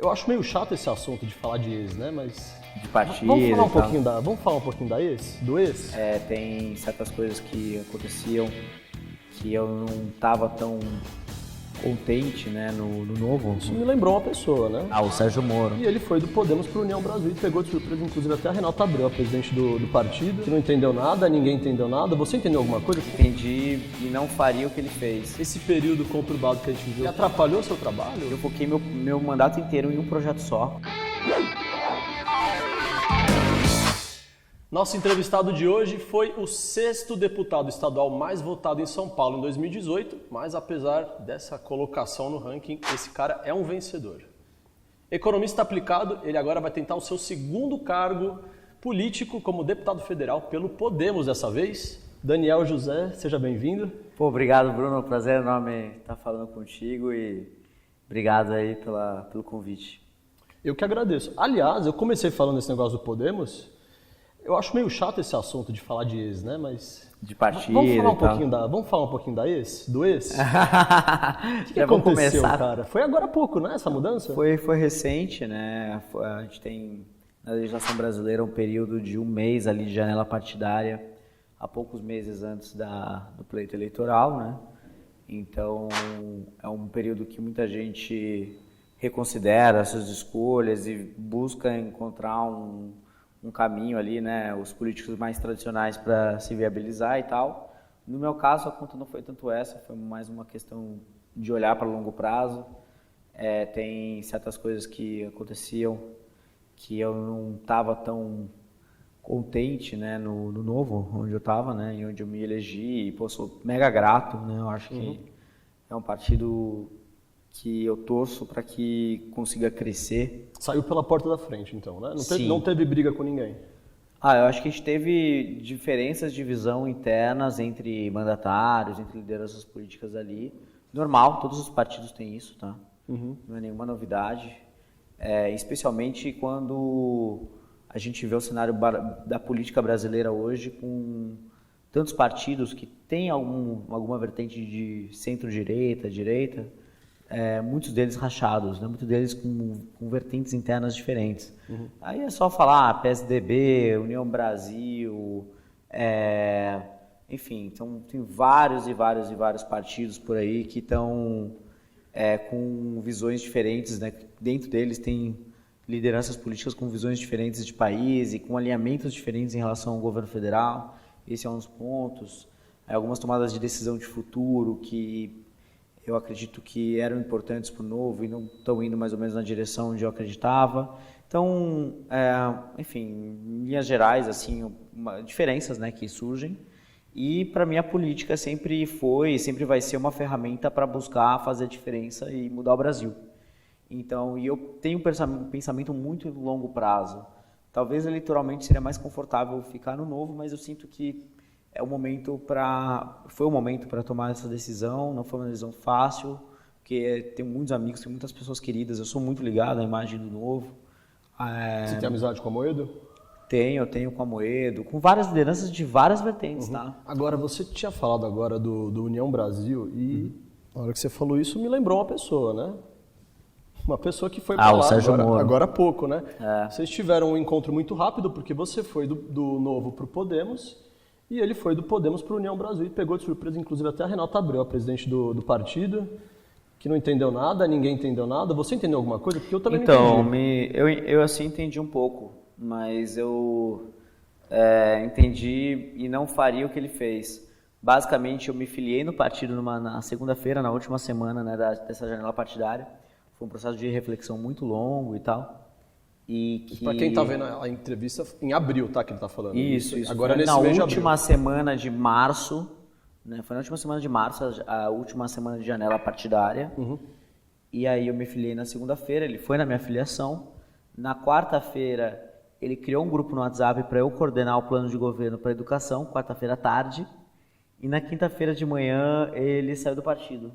Eu acho meio chato esse assunto de falar de ex, né? Mas de partido. Vamos falar um pouquinho da ex? Do ex? Tem certas coisas que aconteciam que eu não estava tão contente, né, no novo. Isso me lembrou uma pessoa, né? O Sérgio Moro. E ele foi do Podemos para União Brasil e pegou de surpresa, inclusive, até a Renata Abreu, a presidente do partido, que não entendeu nada, ninguém entendeu nada. Você entendeu alguma coisa? Entendi e não faria o que ele fez. Esse período conturbado que a gente viveu atrapalhou o seu trabalho? Eu foquei meu mandato inteiro em um projeto só. Nosso entrevistado de hoje foi o 6º deputado estadual mais votado em São Paulo em 2018, mas apesar dessa colocação no ranking, esse cara é um vencedor. Economista aplicado, ele agora vai tentar o seu 2º cargo político como deputado federal pelo Podemos dessa vez. Daniel José, seja bem-vindo. Obrigado, Bruno. Prazer enorme estar falando contigo e obrigado aí pelo convite. Eu que agradeço. Aliás, eu comecei falando esse negócio do Podemos. Eu acho meio chato esse assunto de falar de ex, né? Mas de partido. Vamos falar um pouquinho da ex? Do ex? O que aconteceu, cara? Foi agora há pouco, né? Essa mudança? Foi recente, né? A gente tem na legislação brasileira um período de um mês ali de janela partidária, há poucos meses antes do pleito eleitoral, né? Então é um período que muita gente reconsidera suas escolhas e busca encontrar um caminho ali, né, os políticos mais tradicionais para se viabilizar e tal. No meu caso, a conta não foi tanto essa, foi mais uma questão de olhar para longo prazo. Tem certas coisas que aconteciam que eu não estava tão contente, né, no novo, onde eu estava, né, e onde eu me elegi, e pô, sou mega grato, né, eu acho que é um partido que eu torço para que consiga crescer. Saiu pela porta da frente, então, né? Não teve briga com ninguém. Eu acho que a gente teve diferenças de visão internas entre mandatários, entre lideranças políticas ali. Normal, todos os partidos têm isso, tá? Não é nenhuma novidade. Especialmente quando a gente vê o cenário da política brasileira hoje com tantos partidos que têm alguma vertente de centro-direita, direita, muitos deles rachados, né? Muitos deles com vertentes internas diferentes. Aí é só falar PSDB, União Brasil, enfim, então tem vários partidos por aí que estão com visões diferentes, né? Dentro deles tem lideranças políticas com visões diferentes de país e com alinhamentos diferentes em relação ao governo federal. Esse é um dos pontos. Algumas tomadas de decisão de futuro que eu acredito que eram importantes para o novo e não estão indo mais ou menos na direção onde eu acreditava. Então, enfim, em linhas gerais, assim, diferenças, né, que surgem. E para mim a política sempre foi e sempre vai ser uma ferramenta para buscar fazer a diferença e mudar o Brasil. Então, e eu tenho um pensamento muito longo prazo. Talvez eleitoralmente seria mais confortável ficar no novo, mas eu sinto que foi o momento para tomar essa decisão. Não foi uma decisão fácil, porque tenho muitos amigos, tenho muitas pessoas queridas, eu sou muito ligado à imagem do novo. Você tem amizade com a Amoedo? Eu tenho com a Amoedo, com várias lideranças de várias vertentes, tá? Agora, você tinha falado agora do União Brasil e na hora que você falou isso me lembrou uma pessoa, né? Uma pessoa que foi para lá agora há pouco, né? Vocês tiveram um encontro muito rápido porque você foi do Novo para o Podemos e ele foi do Podemos para a União Brasil e pegou de surpresa, inclusive, até a Renata Abreu, a presidente do partido, que não entendeu nada, ninguém entendeu nada. Você entendeu alguma coisa? Porque eu também não entendi. Eu assim entendi um pouco, mas eu entendi e não faria o que ele fez. Basicamente, eu me filiei no partido na segunda-feira, na última semana, né, dessa janela partidária. Foi um processo de reflexão muito longo e tal. Para quem está vendo a entrevista, em abril, tá, que ele está falando. Isso. Agora, foi nesse mês de abril. última semana de março, né? Foi na última semana de março, a última semana de janela partidária. E aí eu me filiei na segunda-feira, ele foi na minha filiação. Na quarta-feira, ele criou um grupo no WhatsApp para eu coordenar o plano de governo para a educação, quarta-feira à tarde. E na quinta-feira de manhã, ele saiu do partido.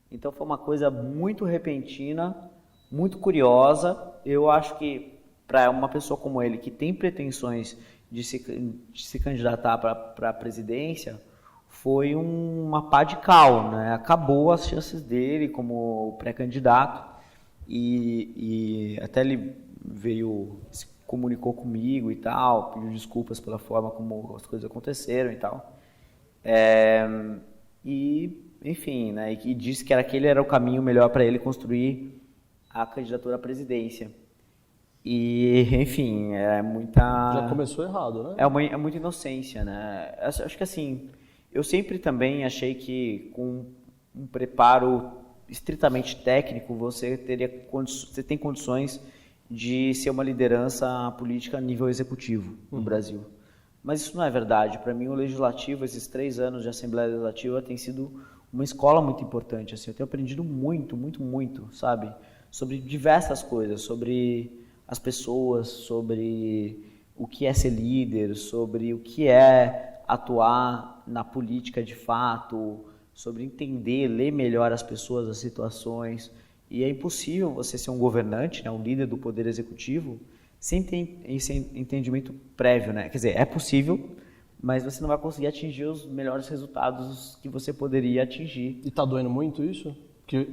Então foi uma coisa muito repentina, muito curiosa. Eu acho que para uma pessoa como ele, que tem pretensões de se candidatar para a presidência, foi uma pá de cal, né? Acabou as chances dele como pré-candidato. e até ele se comunicou comigo e tal, pediu desculpas pela forma como as coisas aconteceram e tal. Enfim, né, e disse que aquele era o caminho melhor para ele construir a candidatura à presidência. E, enfim, é muita... Já começou errado, né? É muita inocência, né? Acho que assim, eu sempre também achei que com um preparo estritamente técnico, você tem condições de ser uma liderança política a nível executivo no Brasil. Mas isso não é verdade. Para mim, o legislativo, esses 3 anos de Assembleia Legislativa, tem sido uma escola muito importante. Assim, eu tenho aprendido muito, muito, muito, sabe? Sobre diversas coisas, sobre as pessoas, sobre o que é ser líder, sobre o que é atuar na política de fato, sobre entender, ler melhor as pessoas, as situações. E é impossível você ser um governante, né, um líder do poder executivo, sem ter esse entendimento prévio, né? Quer dizer, é possível, mas você não vai conseguir atingir os melhores resultados que você poderia atingir. E tá doendo muito isso?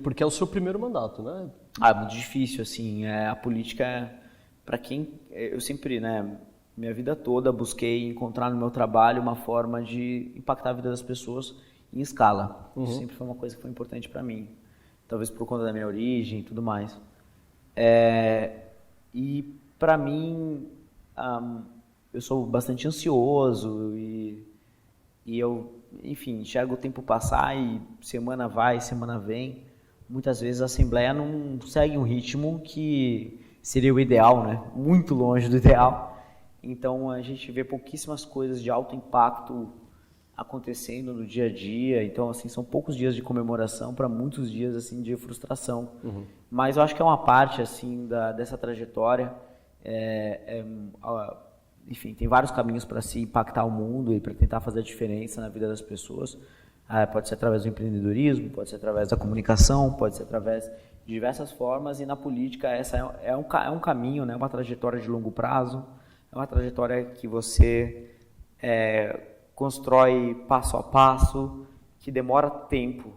Porque é o seu primeiro mandato, né? É muito difícil, assim. A política, para quem... Eu sempre, né, minha vida toda, busquei encontrar no meu trabalho uma forma de impactar a vida das pessoas em escala. Isso sempre foi uma coisa que foi importante para mim. Talvez por conta da minha origem e tudo mais. E para mim, eu sou bastante ansioso e eu, enfim, enxergo o tempo passar e semana vai, semana vem. Muitas vezes a Assembleia não segue um ritmo que seria o ideal, né? Muito longe do ideal. Então a gente vê pouquíssimas coisas de alto impacto acontecendo no dia a dia. Então, assim, são poucos dias de comemoração para muitos dias, assim, de frustração. Mas eu acho que é uma parte, assim, dessa trajetória. Enfim, tem vários caminhos para se impactar o mundo e para tentar fazer a diferença na vida das pessoas. Pode ser através do empreendedorismo, pode ser através da comunicação, pode ser através de diversas formas. E na política essa é um caminho, né? Uma trajetória de longo prazo. É uma trajetória que você constrói passo a passo, que demora tempo.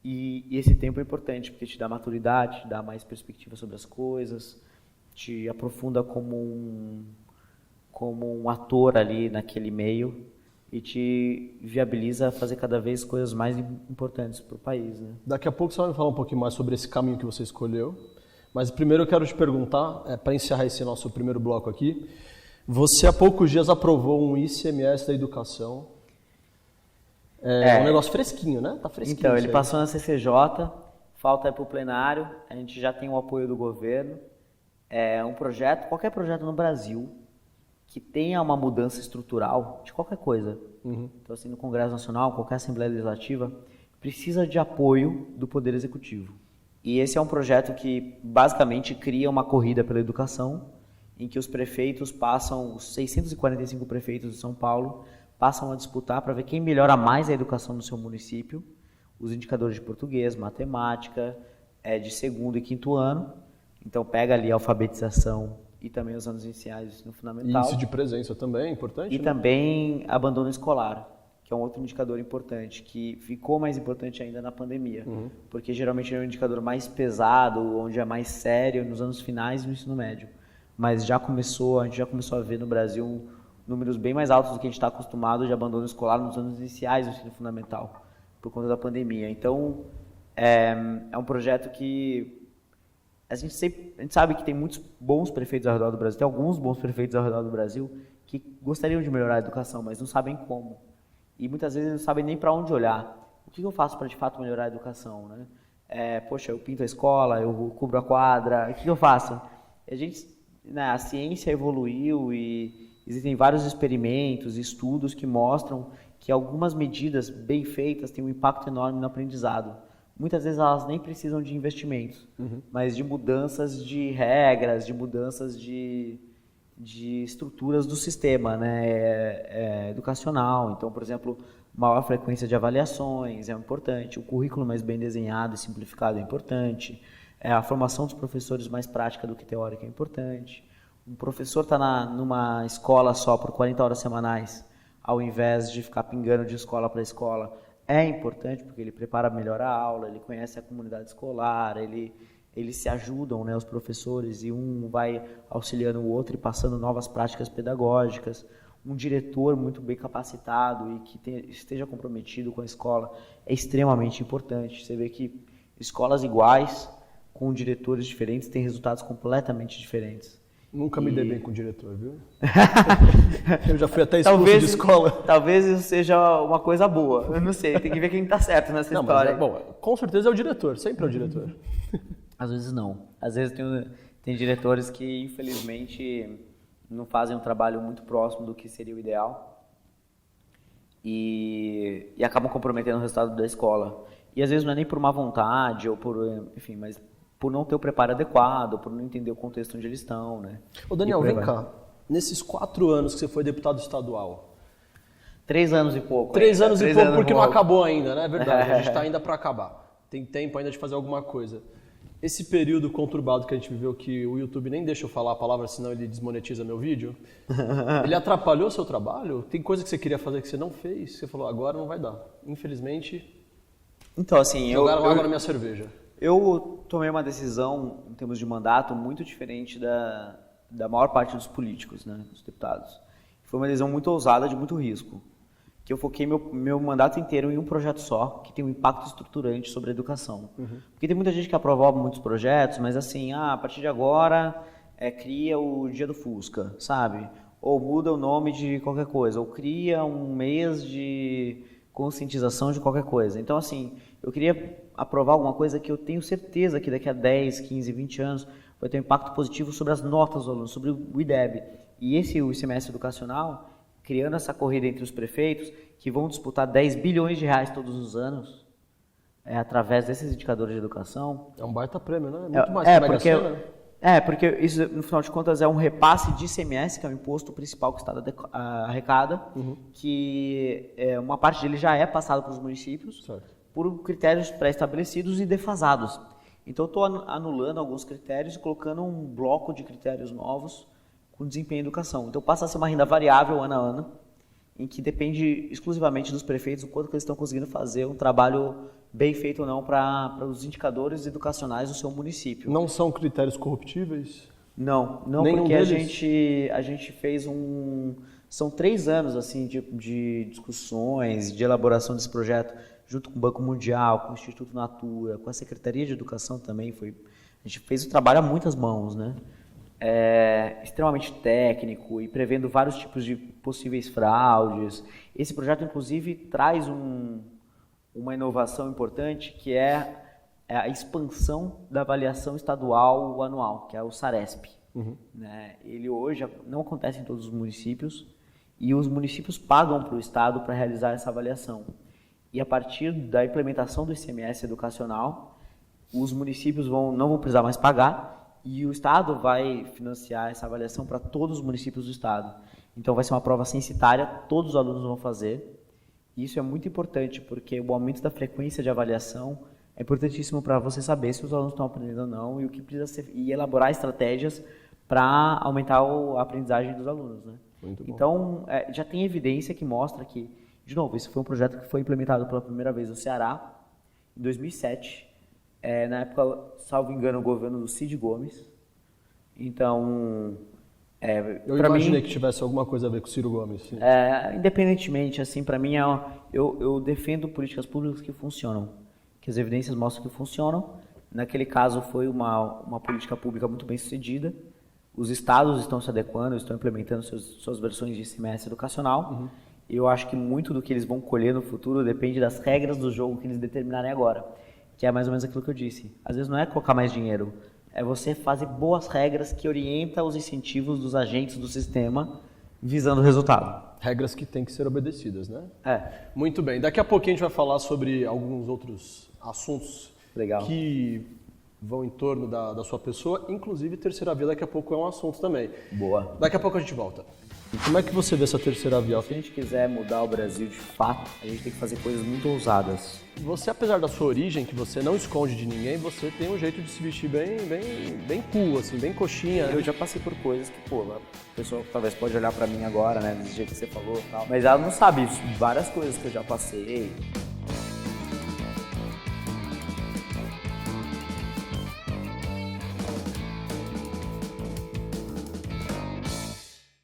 E esse tempo é importante, porque te dá maturidade, te dá mais perspectiva sobre as coisas, te aprofunda como um ator ali naquele meio e te viabiliza fazer cada vez coisas mais importantes para o país, né? Daqui a pouco você vai me falar um pouquinho mais sobre esse caminho que você escolheu. Mas primeiro eu quero te perguntar, para encerrar esse nosso primeiro bloco aqui, você há poucos dias aprovou um ICMS da educação. Um negócio fresquinho, né? Tá fresquinho. Então, ele passou na CCJ, falta ir para o plenário, a gente já tem o apoio do governo. É um projeto, qualquer projeto no Brasil que tenha uma mudança estrutural de qualquer coisa. Então, assim, no Congresso Nacional, qualquer Assembleia Legislativa, precisa de apoio do Poder Executivo. E esse é um projeto que, basicamente, cria uma corrida pela educação, em que os prefeitos passam, os 645 prefeitos de São Paulo, passam a disputar para ver quem melhora mais a educação no seu município, os indicadores de português, matemática, de segundo e quinto ano. Então, pega ali a alfabetização e também os anos iniciais do ensino fundamental. E isso de presença também é importante? E também abandono escolar, que é um outro indicador importante, que ficou mais importante ainda na pandemia, porque geralmente é um indicador mais pesado, onde é mais sério nos anos finais do ensino médio. Mas a gente já começou a ver no Brasil números bem mais altos do que a gente está acostumado de abandono escolar nos anos iniciais do ensino fundamental, por conta da pandemia. Então, é um projeto que a gente sabe que tem muitos bons prefeitos ao redor do Brasil, tem alguns bons prefeitos ao redor do Brasil que gostariam de melhorar a educação, mas não sabem como. E muitas vezes não sabem nem para onde olhar. O que eu faço para, de fato, melhorar a educação, né? Poxa, eu pinto a escola, eu cubro a quadra, o que eu faço? A ciência evoluiu e existem vários experimentos, estudos que mostram que algumas medidas bem feitas têm um impacto enorme no aprendizado. Muitas vezes elas nem precisam de investimentos, mas de mudanças de regras, de mudanças de estruturas do sistema, né, educacional. Então, por exemplo, maior frequência de avaliações é importante, o currículo mais bem desenhado e simplificado é importante, a formação dos professores mais prática do que teórica é importante. Um professor está numa escola só por 40 horas semanais, ao invés de ficar pingando de escola para escola, é importante porque ele prepara melhor a aula, ele conhece a comunidade escolar, ele eles se ajudam, né, os professores, e um vai auxiliando o outro e passando novas práticas pedagógicas. Um diretor muito bem capacitado e que esteja comprometido com a escola é extremamente importante. Você vê que escolas iguais, com diretores diferentes, têm resultados completamente diferentes. Nunca me dei bem com o diretor, viu? Eu já fui até expulso de escola. Talvez isso seja uma coisa boa. Eu não sei, tem que ver quem está certo nessa história. Mas bom, com certeza é o diretor, sempre é o diretor. Às vezes não. Às vezes tem diretores que, infelizmente, não fazem um trabalho muito próximo do que seria o ideal e acabam comprometendo o resultado da escola. E às vezes não é nem por má vontade ou por, enfim, mas por não ter o preparo adequado, por não entender o contexto onde eles estão, né? Ô Daniel, vem cá. Nesses 4 anos que você foi deputado estadual... 3 anos e pouco. 3 anos e pouco porque não acabou ainda, né? É verdade, a gente está ainda para acabar. Tem tempo ainda de fazer alguma coisa. Esse período conturbado que a gente viveu, que o YouTube nem deixa eu falar a palavra, senão ele desmonetiza meu vídeo, ele atrapalhou o seu trabalho? Tem coisa que você queria fazer que você não fez? Você falou, agora não vai dar. Infelizmente, então, assim, jogaram água na minha cerveja. Eu tomei uma decisão, em termos de mandato, muito diferente da maior parte dos políticos, né, dos deputados. Foi uma decisão muito ousada, de muito risco. Que eu foquei meu mandato inteiro em um projeto só, que tem um impacto estruturante sobre a educação. Porque tem muita gente que aprova muitos projetos, mas assim, a partir de agora, cria o Dia do Fusca, sabe? Ou muda o nome de qualquer coisa, ou cria um mês de conscientização de qualquer coisa. Então, assim, eu queria aprovar alguma coisa que eu tenho certeza que daqui a 10, 15, 20 anos vai ter um impacto positivo sobre as notas dos alunos, sobre o IDEB. E o ICMS educacional, criando essa corrida entre os prefeitos, que vão disputar 10 bilhões de reais todos os anos, através desses indicadores de educação. É um baita prêmio, né? É muito mais que a Mega Sena. Porque isso, no final de contas, é um repasse de ICMS, que é o imposto principal que o Estado arrecada, que uma parte dele já é passado para os municípios, certo, por critérios pré-estabelecidos e defasados. Então, eu estou anulando alguns critérios e colocando um bloco de critérios novos com desempenho em educação. Então, passa a ser uma renda variável ano a ano, em que depende exclusivamente dos prefeitos o quanto que eles estão conseguindo fazer um trabalho bem feito ou não para os indicadores educacionais do seu município. Não são critérios corruptíveis? Não, porque a gente fez são 3 anos assim, de discussões, de elaboração desse projeto, junto com o Banco Mundial, com o Instituto Natura, com a Secretaria de Educação também. A gente fez o trabalho a muitas mãos, né? Extremamente técnico e prevendo vários tipos de possíveis fraudes. Esse projeto, inclusive, traz uma inovação importante, que é a expansão da avaliação estadual anual, que é o SARESP. Né? Ele hoje não acontece em todos os municípios e os municípios pagam para o Estado para realizar essa avaliação. E a partir da implementação do ICMS educacional, os municípios não vão precisar mais pagar, e o Estado vai financiar essa avaliação para todos os municípios do Estado. Então, vai ser uma prova censitária, todos os alunos vão fazer. E isso é muito importante, porque o aumento da frequência de avaliação é importantíssimo para você saber se os alunos estão aprendendo ou não e o que precisa ser, e elaborar estratégias para aumentar a aprendizagem dos alunos, né? Muito bom. Então, já tem evidência que mostra que, de novo, esse foi um projeto que foi implementado pela primeira vez no Ceará, em 2007. Na época, salvo engano, o governo do Cid Gomes. Então, eu imaginei que tivesse alguma coisa a ver com o Ciro Gomes. Sim. Independentemente, assim, para mim, eu defendo políticas públicas que funcionam, que as evidências mostram que funcionam. Naquele caso, foi uma política pública muito bem sucedida. Os estados estão se adequando, estão implementando suas versões de ICMS educacional. E eu acho que muito do que eles vão colher no futuro depende das regras do jogo que eles determinarem agora. Que é mais ou menos aquilo que eu disse. Às vezes não é colocar mais dinheiro, é você fazer boas regras que orientam os incentivos dos agentes do sistema visando o resultado. Regras que têm que ser obedecidas, né? Muito bem. Daqui a pouquinho a gente vai falar sobre alguns outros assuntos que vão em torno da sua pessoa, inclusive terceira via daqui a pouco é um assunto também. Boa. Daqui a pouco a gente volta. E como é que você vê essa terceira via? Se a gente quiser mudar o Brasil de fato, a gente tem que fazer coisas muito ousadas. Você, apesar da sua origem, que você não esconde de ninguém, você tem um jeito de se vestir bem cool, assim, bem coxinha. Eu já passei por coisas que, a pessoa talvez pode olhar pra mim agora, né, desse jeito que você falou e tal. Mas ela não sabe várias coisas que eu já passei.